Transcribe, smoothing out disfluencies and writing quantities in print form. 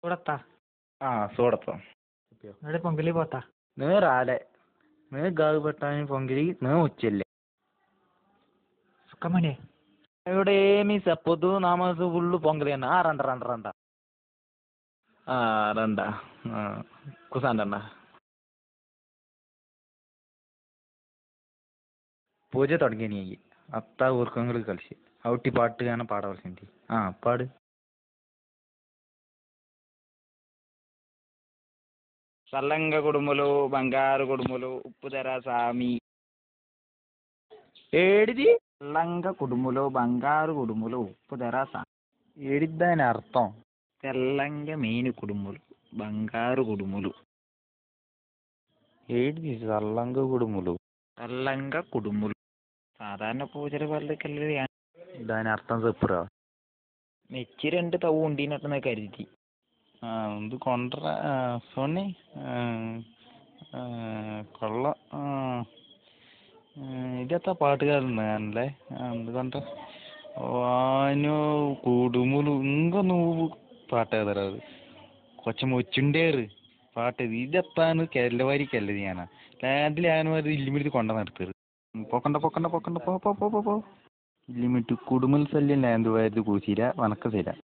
చూడత్తా చూడతాం నడే పొంగిలి పోతా నేను రాలే నేను గాగు పెట్టాలని పొంగిలి నేను వచ్చేళ్ళే సుఖమణి ഇവിടെ ఏమీ చెప్పొద్దు నా మనసు ఫుల్ పొంగలి అన్న రండ రండ రండ రండ కూసాండి అన్న పూజ తొడగినాయి అత్త ఊరుకొంగులు కలిసి అవుటి పాటుగానే పాడవలసింది పాడు సల్లంగ కుడుములు బంగారు కుడుములు ఉప్పు ధర సామి ఏడిది సల్లంగ కుడుములు బంగారు కుడుములు ఉప్పు ధర సామి ఏడిద్దాని అర్థం తెల్లంగ మీను కుడుములు బంగారు కుడుములు ఏడిది సల్లంగ కుడుములు సల్లంగ కుడుములు സാധാരണ പൂജയുടെ പള്ളിക്കല്ലേ దాని అర్థం చెప్పురా మెచ్చి രണ്ട് తవ్వు ఉండినట్టు కരുതി ഇത് കൊണ്ടുവരാ സോണി കൊള്ളാം ఇదెత్త పాటగారున్నానులే అందుకంటే వాను కుడుములు ఇంకా నువ్వు పాట కదరాదు కొంచెం వచ్చిండేరు పాట ఇదెత్తాను కెల్లవారికి వెళ్ళదు ഞാൻ ലാൻഡിൽ ആനുമാർ ഇല്ലിമിട്ട് കൊണ്ട നിർത്തരുത് പോക്കണ്ട പോക്കണ്ട പോക്കണ്ട പോ ഇല്ലിമിട്ട് കുടുംബൽ ശല്യം ലാൻഡ് പോയത് കൂച്ചില്ല വണക്കം തരാം